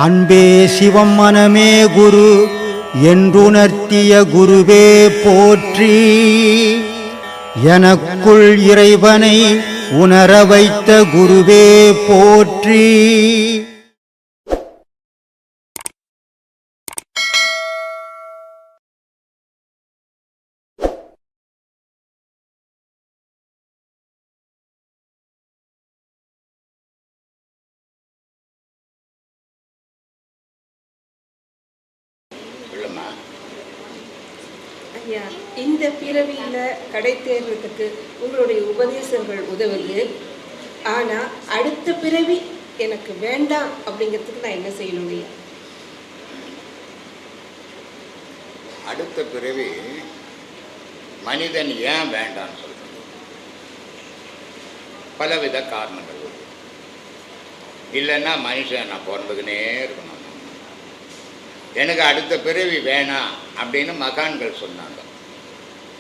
அன்பே சிவம் மனமே குரு என்றுணர்த்திய குருவே போற்றி. எனக்குள் இறைவனை உணர வைத்த குருவே போற்றி. ஐயா, இந்த பிறவியில் கடை தேர்றதுக்கு உங்களுடைய உபதேசங்கள் உதவுது. ஆனால் அடுத்த பிறவி எனக்கு வேண்டாம் அப்படிங்கிறதுக்கு நான் என்ன செய்யணும் ஐயா? அடுத்த பிறவி மனிதன் ஏன் வேண்டான்னு சொல்றது பலவித காரணங்கள். இல்லைன்னா மனுஷன் நான் பிறந்துக்கினே இருக்கணும், எனக்கு அடுத்த பிறவி வேணாம் அப்படின்னு மகான்கள் சொன்னாங்க.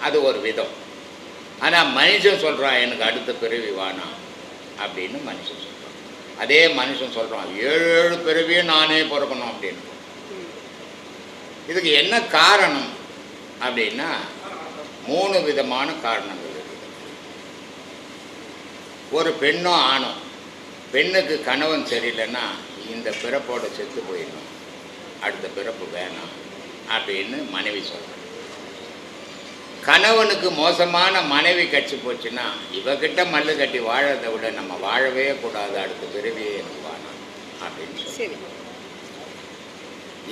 அது ஒரு விதம். ஆனால் மனுஷன் சொல்கிறான் எனக்கு அடுத்த பிறவி வேணாம் அப்படின்னு மனுஷன் சொல்கிறான். அதே மனுஷன் சொல்கிறான் 7 பிறவியும் நானே பிறக்கணும் அப்படின்னு. இதுக்கு என்ன காரணம் அப்படின்னா 3 விதமான காரணங்கள் இருக்குது. ஒரு பெண்ணும் ஆணும், பெண்ணுக்கு கணவன் சரியில்லைன்னா இந்த பிறப்போட செத்து போயிடணும், அடுத்த பிறப்பு வேணாம் அப்படின்னு மனைவி சொல்கிறான். கணவனுக்கு மோசமான மனைவி கட்சி போச்சுன்னா இவகிட்ட மல்லு கட்டி வாழறதை விட நம்ம வாழவே கூடாது, அடுத்த பிறவியே எனக்கு வேணாம் அப்படின்னு சொல்லி.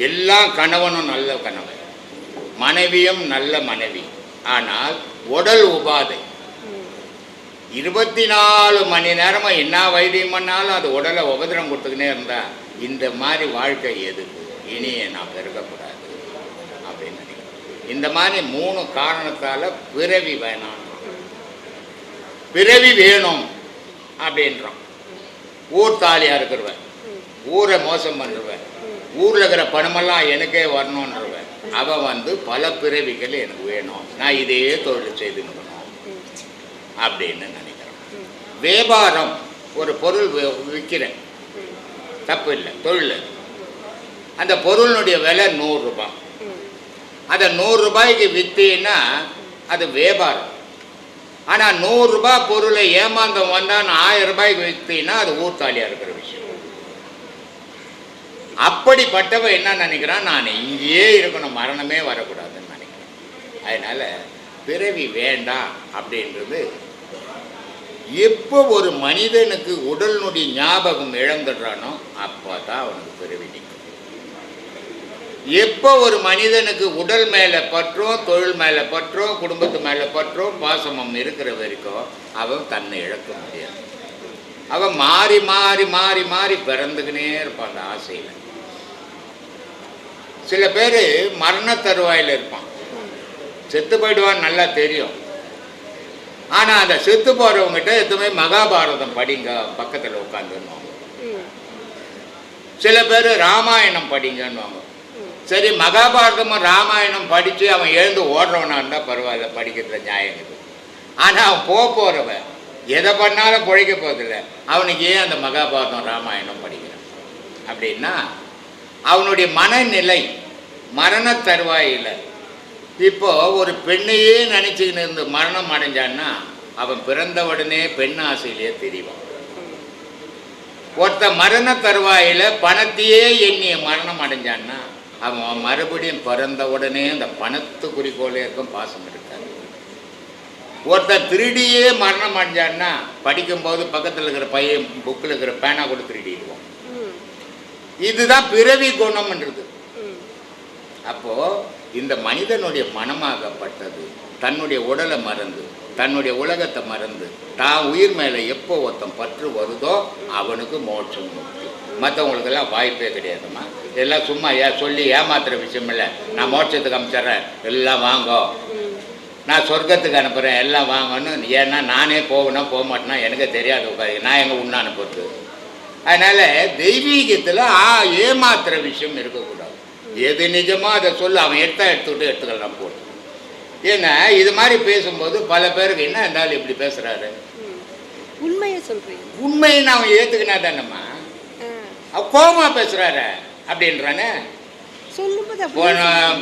எல்லா கணவனும் நல்ல கணவன், மனைவியும் நல்ல மனைவி. ஆனால் உடல் உபாதை 24 மணி நேரமாக என்ன வைத்தியம் பண்ணாலும் அது உடலை உபதிரம் கொடுத்துக்கினே இருந்தா இந்த மாதிரி வாழ்க்கை எதுக்கு, இனியே நான் பெருகக்கூடாது அப்படின்னு நினைக்கிறேன். இந்த மாதிரி 3 காரணத்தால் பிறவி வேணாம். பிறவி வேணும் அப்படின்றான். ஊர் தாலியாக இருக்கிறவன், ஊரை மோசம் பண்ணுறவன், ஊரில் இருக்கிற பணமெல்லாம் எனக்கே வரணுன்றவன், அவன் பல பிறவிகள் எனக்கு வேணும், நான் இதே தொழில் செய்துக்கணும் அப்படின்னு நினைக்கிறேன். வியாபாரம், ஒரு பொருள் விற்கிறேன், தப்பு இல்லை, தொழில். அந்த பொருளினுடைய விலை 100 ரூபாய். அதை 100 ரூபாய்க்கு விற்றீன்னா அது வியாபாரம். ஆனால் 100 ரூபாய் பொருளை ஏமாந்தம் வந்தால் 1000 ரூபாய்க்கு விற்றீன்னா அது ஊர்த்தாலியாக இருக்கிற விஷயம். அப்படிப்பட்டவன் என்ன நினைக்கிறான், நான் இங்கேயே இருக்கணும், மரணமே வரக்கூடாதுன்னு நினைக்கிறேன். அதனால் பிறவி வேண்டாம் அப்படின்றது. எப்போ ஒரு மனிதனுக்கு உடலினுடைய ஞாபகம் இழந்துடுறானோ அப்போ தான் அவனுக்கு பிறவி நிற்கும். எப்போ ஒரு மனிதனுக்கு உடல் மேலே பற்றும், தொழில் மேலே பற்றும், குடும்பத்து மேலே பற்றும், பாசமும் இருக்கிற வரைக்கும் அவன் தன்னை இழக்க முடியாது. அவன் மாறி மாறி மாறி மாறி பிறந்துக்கினே இருப்பான் அந்த ஆசையில். சில பேர் மரண தருவாயில் இருப்பான், செத்து போயிடுவான்னு நல்லா தெரியும். ஆனால் அந்த செத்து போகிறவங்ககிட்ட எதுவுமே மகாபாரதம் படிங்க பக்கத்தில் உட்காந்துன்னுவாங்க. சில பேர் ராமாயணம் படிங்கன்னுவாங்க. சரி, மகாபாரதமும் ராமாயணம் படித்து அவன் எழுந்து ஓடுறவனாக இருந்தால் பரவாயில்ல, படிக்கிறதுல நியாயம் இது. ஆனால் அவன் போகிறவன் எதை பண்ணாலும் பிழைக்க போகிறதில்ல, அவனுக்கு ஏன் அந்த மகாபாரதம் ராமாயணம் படிக்கிறான் அப்படின்னா அவனுடைய மனநிலை மரண தருவாயில். இப்போ ஒரு பெண்ணையே நினச்சிக்கின்னு இருந்து மரணம் அடைஞ்சான்னா அவன் பிறந்த உடனே பெண் ஆசையிலேயே தெரிவான். ஒருத்த மரண தருவாயில் பணத்தையே எண்ணிய மரணம் அடைஞ்சான்னா அவன் மறுபடியும் பிறந்த உடனே அந்த பணத்து குறிக்கோளே இருக்கும், பாசம் இருக்காது. ஒருத்தர் திருடியே மரணம் அடைஞ்சான்னா படிக்கும்போது பக்கத்தில் இருக்கிற பையன் புக்கில் இருக்கிற பேனா கூட திருடிடுவோம். இதுதான் பிறவி குணம்ன்றது. அப்போது இந்த மனிதனுடைய மனமாகப்பட்டது தன்னுடைய உடலை மறந்து, தன்னுடைய உலகத்தை மறந்து, தான் உயிர் மேலே எப்போ ஒருத்தன் பற்று வருதோ அவனுக்கு மோட்சம் முக்தி. மற்றவங்களுக்கெல்லாம் வாய்ப்பே கிடையாதுமா. இதெல்லாம் சும்மா சொல்லி ஏமாத்துகிற விஷயம் இல்லை. நான் மோட்சத்துக்கு அனுப்பிச்சிட்றேன், எல்லாம் வாங்கோ, நான் சொர்க்கத்துக்கு அனுப்புகிறேன், எல்லாம் வாங்கணும். ஏன்னா நானே போகணும், போக மாட்டேன்னா எனக்கு தெரியாது, நான் எங்கே உண்ண அனுப்புறது. அதனால் தெய்வீகத்தில் ஏமாத்துகிற விஷயம் இருக்கக்கூடாது. எது நிஜமோ அதை சொல்லு, அவன் எடுத்துக்கலாம் போட்டு. ஏன்னா இது மாதிரி பேசும்போது பல பேருக்கு என்ன இருந்தாலும் இப்படி பேசுகிறாரு, உண்மையை சொல்கிறீங்க, உண்மையை அவன் ஏற்றுக்கினா தானம்மா. கோபமாக பேசுகிறாரு, அப்படின்றானே. சொல்லும்போது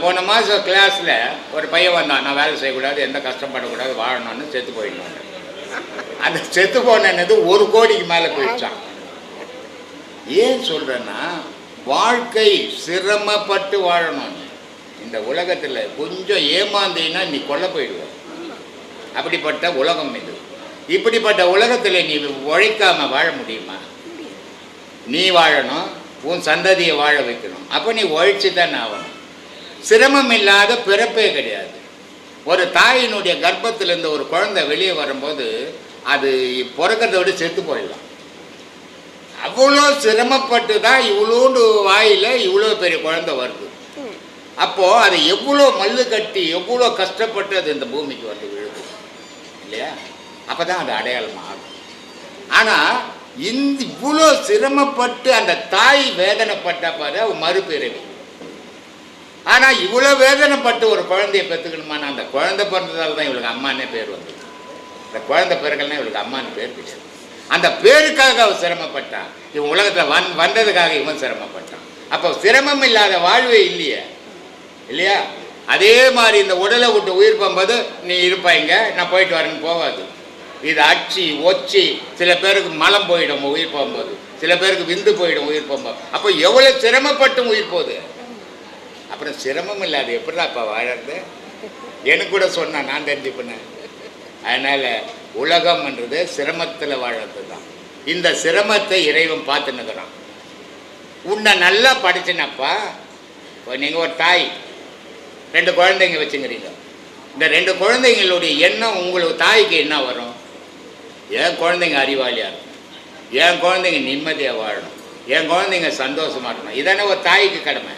போன மாதம் கிளாஸில் ஒரு பையன் வந்தான், நான் வேலை செய்யக்கூடாது, எந்த கஷ்டப்படக்கூடாது, வாழணும்னு செத்து போயிடணும். அந்த செத்து போனது 1 கோடிக்கு மேலே போயிடுச்சான். ஏன் சொல்கிறேன்னா, வாழ்க்கை சிரமப்பட்டு வாழணும். இந்த உலகத்தில் கொஞ்சம் ஏமாந்தீங்கன்னா நீ கொல்ல போயிடுவ. அப்படிப்பட்ட உலகம் இது. இப்படிப்பட்ட உலகத்தில் நீ உழைக்காமல் வாழ முடியுமா? நீ வாழணும், உன் சந்ததியை வாழ வைக்கணும். அப்போ நீ உழைச்சி தான் ஆகணும். சிரமம் இல்லாத பிறப்பே கிடையாது. ஒரு தாயினுடைய கர்ப்பத்திலேருந்து ஒரு குழந்தை வெளியே வரும்போது அது பிறக்கிறத விட செத்து போயிடலாம். அவ்வளோ சிரமப்பட்டு தான் இவ்வளோண்டு வாயில் இவ்வளோ பெரிய குழந்தை வருது. அப்போது அது எவ்வளோ மல்லு கட்டி எவ்வளோ கஷ்டப்பட்டு அது இந்த பூமிக்கு வந்து விழுது இல்லையா? அப்போ தான் அது அடையாளம் ஆகும். ஆனால் இவ்வளோ சிரமப்பட்டு அந்த தாய் வேதனைப்பட்ட பாரு அவள் மறுபிறவி. ஆனால் இவ்வளோ வேதனைப்பட்டு ஒரு குழந்தைய பெற்றுக்கணுமானா அந்த குழந்தை பிறந்ததால் தான் இவளுக்கு அம்மானே பேர் வந்தது. இந்த குழந்தை பிறகுலாம் இவளுக்கு அம்மானு பேர் கிடையாது. அந்த பேருக்காக அவள் சிரமப்பட்டான். இவன் உலகத்தில் வந்ததுக்காக இவன் சிரமப்பட்டான். அப்போ சிரமம் இல்லாத வாழ்வே இல்லையே இல்லையா? அதே மாதிரி இந்த உடலை விட்டு உயிர் போகும்போது நீ இருப்பாங்க, நான் போயிட்டு வரேன்னு போகாது. இது அச்சு ஒச்சி, சில பேருக்கு மலம் போயிடும் உயிர் போகும்போது, சில பேருக்கு விந்து போயிடும் உயிர் போகும்போது. அப்போ எவ்வளோ சிரமப்பட்டும் உயிர் போகுது. அப்புறம் சிரமம் இல்லாது எப்படிதான் அப்போ வாழறது? எனக்கு கூட சொன்னான், நான் தெரிஞ்சுப்பேன். அதனால் உலகம்ன்றது சிரமத்தில் வாழறது தான். இந்த சிரமத்தை இறைவன் பார்த்துன்னுக்குறான். உன்னை நல்லா படிச்சினப்பா. இப்போ நீங்கள் ஒரு தாய் 2 குழந்தைங்க வச்சுங்கிறீங்க. இந்த 2 குழந்தைங்களுடைய எண்ணம் உங்களுக்கு தாய்க்கு என்ன வரும்? என் குழந்தைங்க அறிவாளியாக இருக்கும், என் குழந்தைங்க நிம்மதியாக வாழணும், என் குழந்தைங்க சந்தோஷமாக இருக்கணும். இதானே ஒரு தாய்க்கு கடமை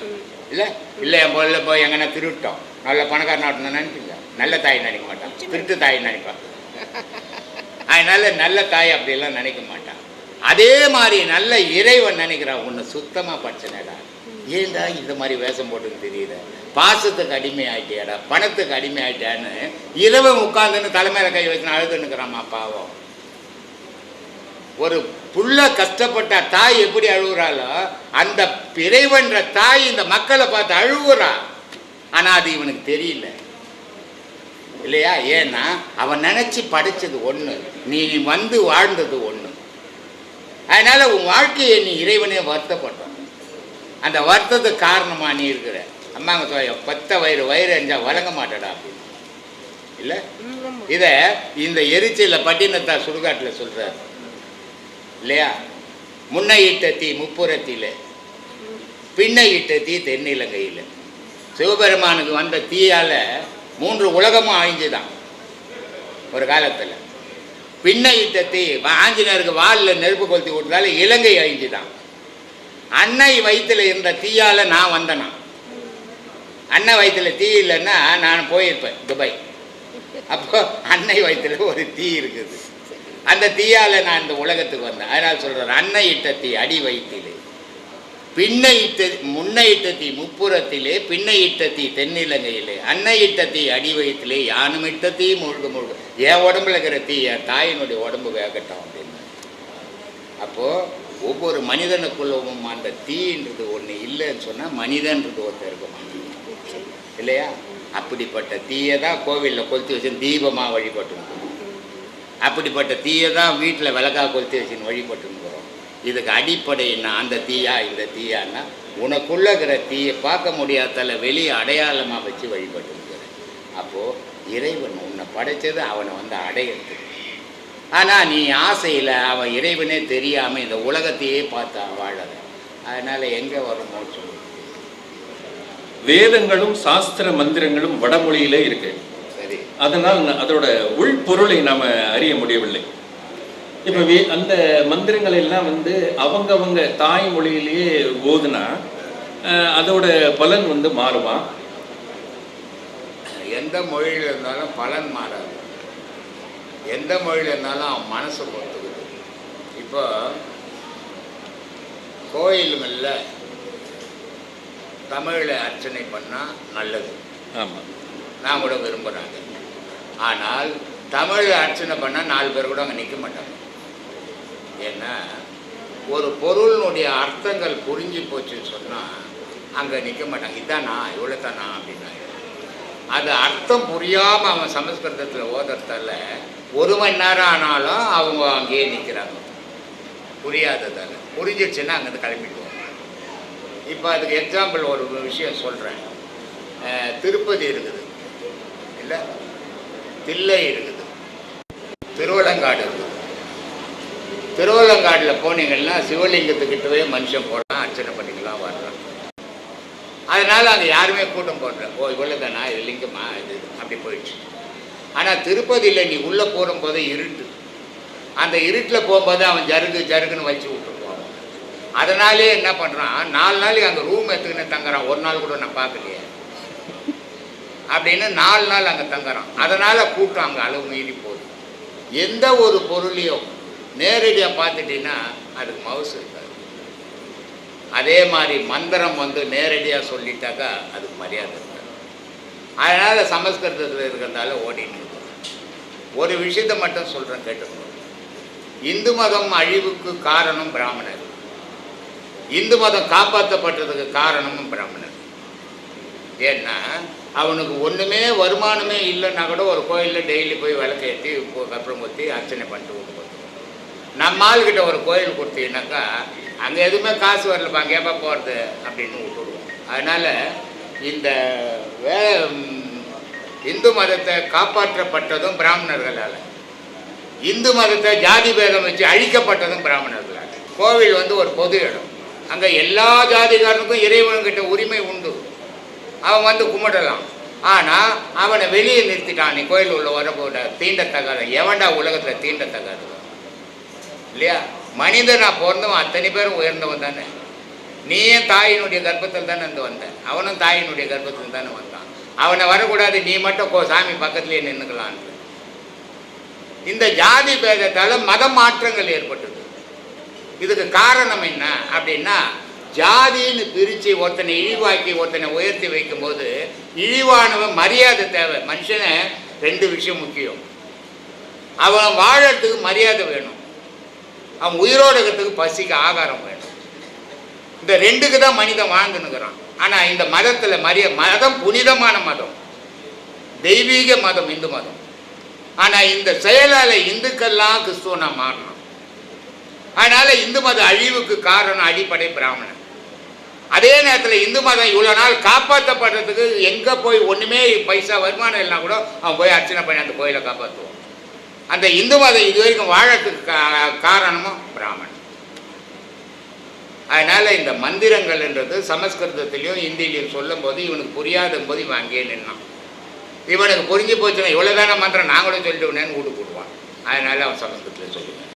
இல்லை? இல்லை என் பொருளில் போய் எங்கன்னா திருட்டோம், நல்ல பணக்காரன் ஆட்டணும் நினைப்பீங்க. நல்ல தாய் நினைக்க மாட்டான், திருட்டு தாய் நினைப்பான். அதனால நல்ல தாய் அப்படிலாம் நினைக்க மாட்டான். அதே மாதிரி நல்ல இறைவன் நினைக்கிறான், உன்னை சுத்தமாக படிச்சனடா, ஏண்டா இந்த மாதிரி வேஷம் போட்டுன்னு தெரியுது, பாசத்துக்கு அடிமை ஆகிட்டியாடா, பணத்துக்கு அடிமை ஆகிட்டான்னு இரவன் உட்காந்துன்னு தலைமையில கை வச்சுன்னு அழுதுன்னுக்கிறாம்மா பாவம். ஒரு புள்ள கஷ்டப்பட்ட தாய் எப்படி அழுகுறாளோ அந்த இறைவன்ற தாய் இந்த மக்களை பார்த்து அழுகுறா. ஆனால் அது இவனுக்கு தெரியல இல்லையா? ஏன்னா அவன் நினச்சி படித்தது ஒன்று, நீ வந்து வாழ்ந்தது ஒன்று. அதனால் உன் வாழ்க்கையை நீ இறைவனே வருத்தப்படுற. அந்த வருத்தத்துக்கு காரணமாக நீ இருக்கிற. அம்மாங்க பத்த வயிறு எரிஞ்சால் வழங்க மாட்டடா அப்படின்னு இல்லை? இதை இந்த எரிச்சலில் பட்டினத்தார் சுடுகாட்டில் சொல்கிறார் இல்லையா? முன்னை இட்ட தீ முப்புறத்திலே, பின்னை இட்ட தீ தென்னிலங்கையில். சிவபெருமானுக்கு வந்த தீயால் 3 உலகமும் அழிஞ்சுதான் ஒரு காலத்தில். பின்னை இட்ட தீ ஆஞ்சநேயருக்கு வாலில் நெருப்பு கொளுத்தி விட்டதால இலங்கை அழிஞ்சுதான். அன்னை வயிற்றில் இருந்த தீயால் நான் வந்தேனா? அன்னை வயிற்றில் தீ இல்லைன்னா நான் போயிருப்பேன் துபாய். அப்போ அன்னை வயிற்றில் ஒரு தீ இருக்குது, அந்த தீயால் நான் இந்த உலகத்துக்கு வந்தேன். அதனால் சொல்கிறேன், அன்னை இட்ட தீ அடி வயிற்றிலே, பின்னை இட்ட முன்னை இட்ட தீ முப்புறத்திலே, பின்னை இட்ட தீ தென்னிலங்கையிலே, அன்னை இட்ட தீ அடி வயிற்றிலே, யானும் இட்ட தீ முழுக்க என் உடம்புல இருக்கிற தீ என் தாயினுடைய உடம்பு வேகட்டும் அப்படின்னு. அப்போது ஒவ்வொரு மனிதனுக்குள்ளவும் அந்த தீன்றது ஒன்று இல்லைன்னு சொன்னால் மனிதன்றது ஒருத்தர் இருக்க மாட்டேன் இல்லையா? அப்படிப்பட்ட தீயை தான் கோவிலில் கொளுத்தி வச்சு தீபமாக வழிபட்டுருக்கோம். அப்படிப்பட்ட தீயை தான் வீட்டில் விளக்காக கொளுத்தி வச்சுன்னு வழிபட்டுருக்கிறோம். இதுக்கு அடிப்படைன்னா அந்த தீயா இந்த தீயான்னா உனக்குள்ளே இருக்கிற தீயை பார்க்க முடியாதால வெளியே அடையாளமாக வச்சு வழிபட்டுருக்கிறேன். அப்போது இறைவன் உன்னை படைத்தது அவனை வந்து அடையிறது. ஆனால் நீ ஆசையில் அவன் இறைவனே தெரியாமல் இந்த உலகத்தையே பார்த்தா வாழற. அதனால் எங்கே வருமோ சொல்லு. வேதங்களும் சாஸ்திர மந்திரங்களும் வடமொழியிலே இருக்கு. சரி, அதனால் அதோட உள்பொருளை நாம் அறிய முடியவில்லை. இப்போ அந்த மந்திரங்கள் எல்லாம் வந்து அவங்க தாய்மொழியிலேயே ஓதுனா அதோட பலன் வந்து மாறுமா? எந்த மொழியில் இருந்தாலும் பலன் மாறாது. எந்த மொழியில் இருந்தாலும் அவன் மனசை பொறுத்துக்குது. இப்போ கோயிலுங்களில் தமிழில் அர்ச்சனை பண்ணால் நல்லது. ஆமாம், நான் கூட விரும்புகிறாங்க. ஆனால் தமிழில் அர்ச்சனை பண்ணால் 4 பேர் கூட அங்கே நிற்க மாட்டாங்க. ஏன்னா ஒரு பொருளினுடைய அர்த்தங்கள் புரிஞ்சு போச்சுன்னு சொன்னால் அங்கே நிற்க மாட்டாங்க. இதானா இவ்வளோ தானா அப்படின்னா அது அர்த்தம் புரியாமல் அவன் சமஸ்கிருதத்தில் ஓதுறதால 1 மணி நேரம் ஆனாலும் அவங்க அங்கேயே நிற்கிறாங்க. புரியாததால் புரிஞ்சிடுச்சுன்னா அங்கேருந்து கிளம்பிடுவோம். இப்போ அதுக்கு எக்ஸாம்பிள் ஒரு விஷயம் சொல்கிறேன். திருப்பதி இருக்குது இல்லை, தில்லை இருக்குது, திருவலங்காடு இருக்குது. திருவலங்காட்டில் போனீங்கன்னா சிவலிங்கத்துக்கிட்டவே மனுஷன் போடலாம், அர்ச்சனை பண்ணிக்கலாம், வரலாம். அதனால் அங்கே யாருமே கூட்டம் போடுறேன். ஓ இவ்வளோ தானா, இது லிங்கமா, இது அப்படி போயிடுச்சு. ஆனால் திருப்பதியில் நீ உள்ளே போகும்போது இருட்டு, அந்த இருட்டில் போகும்போது அவன் ஜருகுன்னு வச்சு விட்டுருவான். அதனாலே என்ன பண்ணுறான், 4 நாளைக்கு அங்கே ரூம் எடுத்துக்கின்னு தங்குறான். ஒரு நாள் கூட நான் பார்க்கலையே அப்படின்னு 4 நாள் அங்கே தங்குறான். அதனால் கூட்டம் அங்கே அளவு மீறி போகுது. எந்த ஒரு பொருளையும் நேரடியாக பார்த்துட்டீங்கன்னா அதுக்கு மவுசு இருக்காது. அதே மாதிரி மந்திரம் நேரடியாக சொல்லிட்டாக்கா அதுக்கு மரியாதை இருக்காது. அதனால் சமஸ்கிருதத்தில் இருக்கிறதால ஓடிட்டு இருக்கு. ஒரு விஷயத்தை மட்டும் சொல்கிறேன், கேட்டுக்கணும். இந்து மதம் அழிவுக்கு காரணம் பிராமணர், இந்து மதம் காப்பாற்றப்பட்டதுக்கு காரணமும் பிராமணர். ஏன்னா அவனுக்கு ஒன்றுமே வருமானமே இல்லைன்னா கூட ஒரு கோயிலில் டெய்லி போய் விளக்கேற்றி கற்பூரம் ஊற்றி அர்ச்சனை பண்ணிட்டு விட்டு போகிறோம். நம்ம ஆள்கிட்ட ஒரு கோயில் கொடுத்தீங்கன்னாக்கா அங்கே எதுவுமே காசு வரலப்பா, அங்கே எப்போ போகிறது அப்படின்னு விட்டுடுவோம். அதனால் இந்த இந்து மதத்தை காப்பாற்றப்பட்டதும் பிராமணர்களால், இந்து மதத்தை ஜாதி பேதம் வச்சு அழிக்கப்பட்டதும் பிராமணர்களால். கோவில் ஒரு பொது இடம், அங்கே எல்லா ஜாதிகாரனுக்கும் இறைவன்கிட்ட உரிமை உண்டு. அவன் கும்பிடலாம். ஆனால் அவனை வெளியே நிறுத்திட்டான். நீ கோயில் உள்ள வரக்கூட தீண்டத்தகாத, எவன்டா உலகத்தில் தீண்டத்தகாது இல்லையா? மனிதனா பிறந்தவன் அத்தனை பேரும் உயர்ந்தவன் தானே. நீயும் தாயினுடைய கர்ப்பத்தில் தானே வந்த, அவனும் தாயினுடைய கர்ப்பத்தில் தானே வந்தான். அவனை வரக்கூடாது, நீ மட்டும் சாமி பக்கத்துலேயே நின்றுக்கலான். இந்த ஜாதி பேதத்தால் மத மாற்றங்கள் ஏற்பட்டது. இதுக்கு காரணம் என்ன அப்படின்னா, ஜாதின்னு பிரித்து ஒருத்தனை இழிவாக்கி ஒருத்தனை உயர்த்தி வைக்கும்போது இழிவானவன் மரியாதை தேவை. மனுஷனை 2 விஷயம் முக்கியம். அவன் வாழறதுக்கு மரியாதை வேணும், அவன் உயிரோடத்துக்கு பசிக்கு ஆகாரம் வேணும். இந்த 2க்கு தான் மனிதன் வாழ்ந்துன்னுக்கிறான். ஆனால் இந்த மதத்தில் மதம் புனிதமான மதம், தெய்வீக மதம் இந்து மதம். ஆனால் இந்த செயலால் இந்துக்கெல்லாம் கிறிஸ்துவனா மாறணும். அதனால் இந்து மத அழிவுக்கு காரணம் அடிப்படை பிராமணன். அதே நேரத்தில் இந்து மதம் இவ்வளோ நாள் காப்பாற்றப்படுறதுக்கு எங்கே போய் ஒன்றுமே பைசா வருமானம் இல்லைனா கூட அவன் போய் அர்ச்சனை பண்ணி அந்த கோயிலை காப்பாற்றுவான். அந்த இந்து மதம் இது வரைக்கும் வாழறதுக்கு காரணமும் பிராமணன். அதனால் இந்த மந்திரங்கள்ன்றது சமஸ்கிருதத்திலையும் இந்தியிலையும் சொல்லும் போது இவனுக்கு புரியாத போது இவன் அங்கேயே நின்னான். இவனுக்கு புரிஞ்சு போச்சுன்னா இவ்வளோதான மந்திரம் நான் கூட சொல்லிட்டு உடனே வீட்டு போடுவான். அதனால் அவன் சமஸ்கிருதத்தில் சொல்லுவான்.